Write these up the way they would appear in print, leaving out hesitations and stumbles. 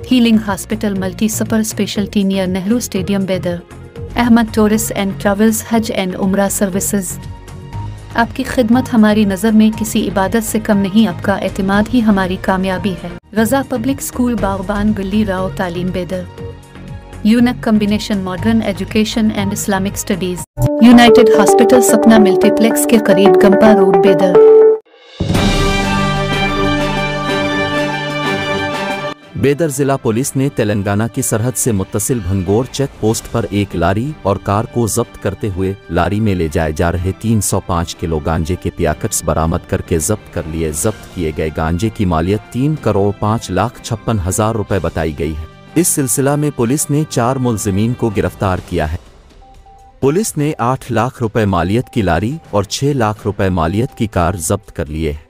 Healing Hospital Multi Super Specialty near Nehru Stadium Bedar. Ahmad Tourists and Travels Hajj and Umrah Services. आपकी खिदमत हमारी नज़र में किसी इबादत से कम नहीं, आपका एतमाद ही हमारी कामयाबी है। रज़ा पब्लिक स्कूल बागबान बिल्ली राव तालीम बेदर। यूनक combination modern education and Islamic studies. United hospital सपना मल्टीप्लेक्स के करीब गंपा रोड बेदर। बेदर जिला पुलिस ने तेलंगाना की सरहद से मुत्तसिल भंगोर चेक पोस्ट पर एक लारी और कार को जब्त करते हुए लारी में ले जाए जा रहे 305 किलो गांजे के पैकेट्स बरामद करके जब्त कर लिए। जब्त किए गए गांजे की मालियत 3,05,56,000 रुपए बताई गई है। इस सिलसिला में पुलिस ने 4 मुलजिमीन को गिरफ्तार किया है। पुलिस ने 8 लाख रुपए मालियत की लारी और 6 लाख रुपए मालियत की कार जब्त कर लिए है।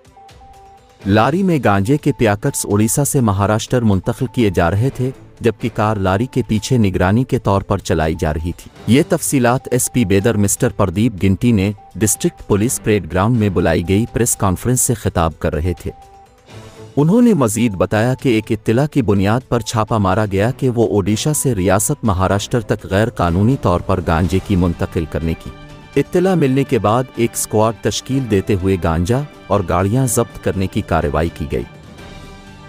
लारी में गांजे के पैकेट्स उड़ीसा से महाराष्ट्र मुंतकिल किए जा रहे थे, जबकि कार लारी के पीछे निगरानी के तौर पर चलाई जा रही थी। ये तफसीलात एसपी बेदर मिस्टर प्रदीप गिंटी ने डिस्ट्रिक्ट पुलिस परेड ग्राउंड में बुलाई गई प्रेस कॉन्फ्रेंस से खिताब कर रहे थे। उन्होंने मजीद बताया कि एक इत्तला की बुनियाद पर छापा मारा गया कि वो ओडिशा से रियासत महाराष्ट्र तक गैर कानूनी तौर पर गांजे की मुंतकिल करने की इत्तला मिलने के बाद एक स्क्वाड तश्कील देते हुए गांजा और गाड़ियां जब्त करने की कार्रवाई की गई।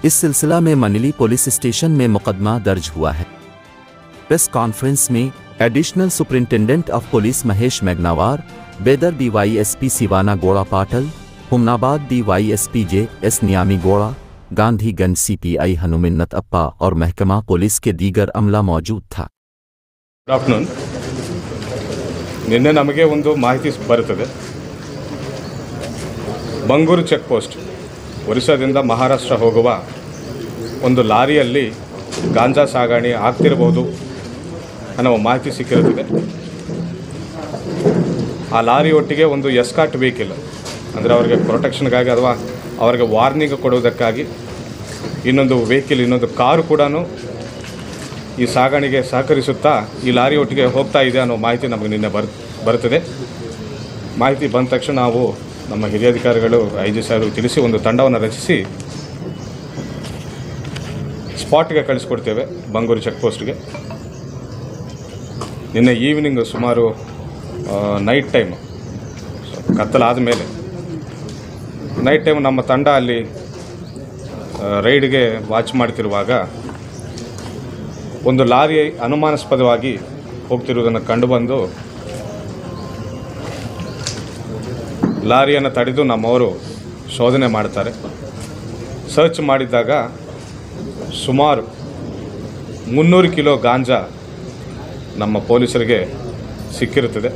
इस सिलसिला में मनिली पुलिस स्टेशन में मुकदमा दर्ज हुआ है। प्रेस कॉन्फ्रेंस में additional superintendent of police Mahesh Meghanavar, Bidar DYSP Sivana Gowda Patil, Humnabad DYSP JS Niyami Gowda, Gandhiganj CPI हनुमिन्नत अप्पा और महकमा पुलिस के दीगर अमला मौजूद था। Good afternoon. ನಿನ್ನೆ ನಮಗೆ ಒಂದು ಮಾಹಿತಿ ಬರುತ್ತದೆ, ಬಂಗೂರು ಚೆಕ್ ಪೋಸ್ಟ್ ಒರಿಸ್ಸಾದಿಂದ ಮಹಾರಾಷ್ಟ್ರ ಹೋಗುವ ಒಂದು ಲಾರಿಯಲ್ಲಿ ಗಾಂಜಾ ಸಾಗಣೆ ಆಗ್ತಿರಬಹುದು ಅನ್ನೋ ಮಾಹಿತಿ ಸಿಕ್ಕಿರುತ್ತದೆ। ಆ ಲಾರಿ ಒಟ್ಟಿಗೆ ಒಂದು ಎಸ್ಕಾರ್ಟ್ ವೆಹಿಕಲ್, ಅಂದರೆ ಅವರಿಗೆ ಪ್ರೊಟೆಕ್ಷನ್ಗಾಗಿ ಅಥವಾ ಅವರಿಗೆ ವಾರ್ನಿಂಗ್ ಕೊಡುವುದಕ್ಕಾಗಿ ಇನ್ನೊಂದು ವೆಹಿಕಲ್, ಇನ್ನೊಂದು ಕಾರು ಕೂಡ ಈ ಸಾಗಣೆಗೆ ಸಹಕರಿಸುತ್ತಾ ಈ ಲಾರಿ ಒಟ್ಟಿಗೆ ಹೋಗ್ತಾ ಇದೆ ಅನ್ನೋ ಮಾಹಿತಿ ನಮಗೆ ನಿನ್ನೆ ಬರುತ್ತದೆ। ಮಾಹಿತಿ ಬಂದ ತಕ್ಷಣ ನಾವು ನಮ್ಮ ಹಿರಿಯ ಅಧಿಕಾರಿಗಳು IG ಸಾಹೇಬರು ತಿಳಿಸಿ ಒಂದು ತಂಡವನ್ನು ರಚಿಸಿ ಸ್ಪಾಟ್ಗೆ ಕಳಿಸ್ಕೊಡ್ತೇವೆ ಬಂಗೂರು ಚೆಕ್ ಪೋಸ್ಟ್ಗೆ। ನಿನ್ನೆ ಈವ್ನಿಂಗ್ ಸುಮಾರು ನೈಟ್ ಟೈಮ್, ಕತ್ತಲಾದ ಮೇಲೆ ನೈಟ್ ಟೈಮ್ ನಮ್ಮ ತಂಡ ಅಲ್ಲಿ ರೈಡ್ಗೆ ವಾಚ್ ಮಾಡ್ತಿರುವಾಗ ಒಂದು ಲಾರಿ ಅನುಮಾನಾಸ್ಪದವಾಗಿ ಹೋಗ್ತಿರುವುದನ್ನು ಕಂಡುಬಂದು ಲಾರಿಯನ್ನು ತಡೆದು ನಮ್ಮವರು ಶೋಧನೆ ಮಾಡ್ತಾರೆ। ಸರ್ಚ್ ಮಾಡಿದಾಗ ಸುಮಾರು 300 ಕಿಲೋ ಗಾಂಜಾ ನಮ್ಮ ಪೊಲೀಸರಿಗೆ ಸಿಕ್ಕಿರುತ್ತದೆ।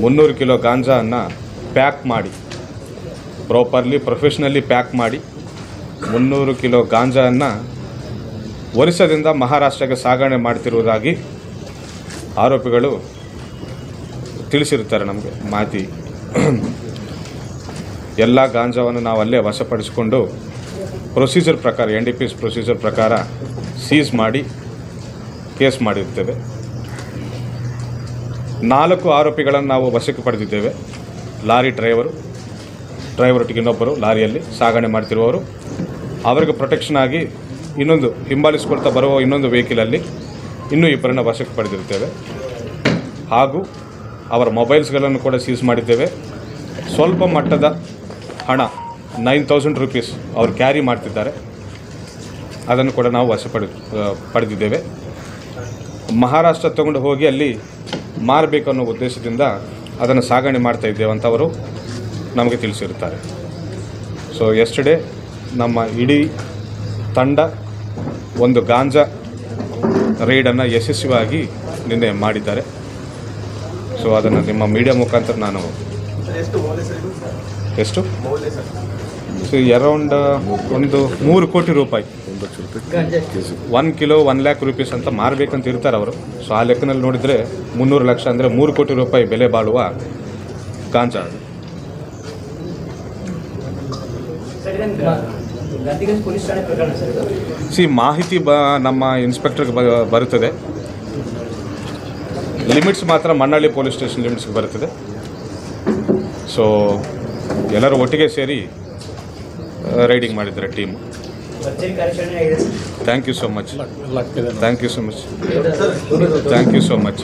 300 ಕಿಲೋ ಗಾಂಜಾವನ್ನು ಪ್ಯಾಕ್ ಮಾಡಿ, ಪ್ರಾಪರ್ಲಿ ಪ್ರೊಫೆಷ್ನಲಿ ಪ್ಯಾಕ್ ಮಾಡಿ 300 ಕಿಲೋ ಗಾಂಜಾವನ್ನು ಒರಿಸ್ಸಾದಿಂದ ಮಹಾರಾಷ್ಟ್ರಕ್ಕೆ ಸಾಗಣೆ ಮಾಡ್ತಿರುವುದಾಗಿ ಆರೋಪಿಗಳು ತಿಳಿಸಿರುತ್ತಾರೆ ನಮಗೆ ಮಾಹಿತಿ। ಎಲ್ಲ ಗಾಂಜಾವನ್ನು ನಾವು ಅಲ್ಲೇ ವಶಪಡಿಸಿಕೊಂಡು ಪ್ರೊಸೀಜರ್ ಪ್ರಕಾರ, NDPS ಪ್ರೊಸೀಜರ್ ಪ್ರಕಾರ ಸೀಸ್ ಮಾಡಿ ಕೇಸ್ ಮಾಡಿರ್ತೇವೆ। 4 ಆರೋಪಿಗಳನ್ನು ನಾವು ವಶಕ್ಕೆ ಪಡೆದಿದ್ದೇವೆ। ಲಾರಿ ಡ್ರೈವರೊಟ್ಟಿಗೆ ಇನ್ನೊಬ್ಬರು, ಲಾರಿಯಲ್ಲಿ ಸಾಗಣೆ ಮಾಡ್ತಿರುವವರು, ಅವರಿಗೆ ಪ್ರೊಟೆಕ್ಷನ್ ಆಗಿ ಇನ್ನೊಂದು ಹಿಂಬಾಲಿಸಿಕೊಳ್ತಾ ಬರುವ ಇನ್ನೊಂದು ವೆಹಿಕಲಲ್ಲಿ ಇನ್ನೂ ಇಬ್ಬರನ್ನು ವಶಕ್ಕೆ ಪಡೆದಿರ್ತೇವೆ। ಹಾಗೂ ಅವರ ಮೊಬೈಲ್ಸ್ಗಳನ್ನು ಕೂಡ ಸೀಸ್ ಮಾಡಿದ್ದೇವೆ। ಸ್ವಲ್ಪ ಮಟ್ಟದ ಹಣ 9,000 ರೂಪೀಸ್ ಅವರು ಕ್ಯಾರಿ ಮಾಡ್ತಿದ್ದಾರೆ, ಅದನ್ನು ಕೂಡ ನಾವು ಪಡೆದಿದ್ದೇವೆ। ಮಹಾರಾಷ್ಟ್ರ ತಗೊಂಡು ಹೋಗಿ ಅಲ್ಲಿ ಮಾರಬೇಕು ಅನ್ನೋ ಉದ್ದೇಶದಿಂದ ಅದನ್ನು ಸಾಗಣೆ ಮಾಡ್ತಾ ಇದ್ದೇವೆ ಅಂತ ಅವರು ನಮಗೆ ತಿಳಿಸಿರುತ್ತಾರೆ। ಸೊ ಯೆಸ್ಟರ್ಡೇ ನಮ್ಮ ಇಡೀ ತಂಡ ಒಂದು ಗಾಂಜಾ ರೈಡನ್ನು ಯಶಸ್ವಿಯಾಗಿ ನಿನ್ನೆ ಮಾಡಿದ್ದಾರೆ। ಸೊ ಅದನ್ನು ನಿಮ್ಮ ಮೀಡಿಯಾ ಮುಖಾಂತರ ನಾನು ಎಷ್ಟು ಅರೌಂಡ್ ಒಂದು 3 ಕೋಟಿ ರೂಪಾಯಿ, 1 ಕಿಲೋ 1 ಲ್ಯಾಕ್ ರೂಪೀಸ್ ಅಂತ ಮಾರಬೇಕಂತ ಇರ್ತಾರೆ ಅವರು। ಸೊ ಆ ಲೆಕ್ಕನಲ್ಲಿ ನೋಡಿದರೆ 300 ಲಕ್ಷ ಅಂದರೆ 3 ಕೋಟಿ ರೂಪಾಯಿ ಬೆಲೆ ಬಾಳುವ ಗಾಂಜಾ। ಮಾಹಿತಿ ನಮ್ಮ ಇನ್ಸ್ಪೆಕ್ಟರ್ಗೆ ಬರುತ್ತದೆ, ಲಿಮಿಟ್ಸ್ ಮಾತ್ರ ಮಣ್ಣಳ್ಳಿ ಪೊಲೀಸ್ ಸ್ಟೇಷನ್ ಲಿಮಿಟ್ಸ್ಗೆ ಬರುತ್ತದೆ। ಸೊ ಎಲ್ಲರೂ ಒಟ್ಟಿಗೆ ಸೇರಿ ರೈಡಿಂಗ್ ಮಾಡಿದ್ದಾರೆ ಟೀಮ್। ಭರ್ಜರಿ ಕಾರ್ಯಾಚರಣೆ ಆಗಿದೆ thank you so much thank you so much thank you so much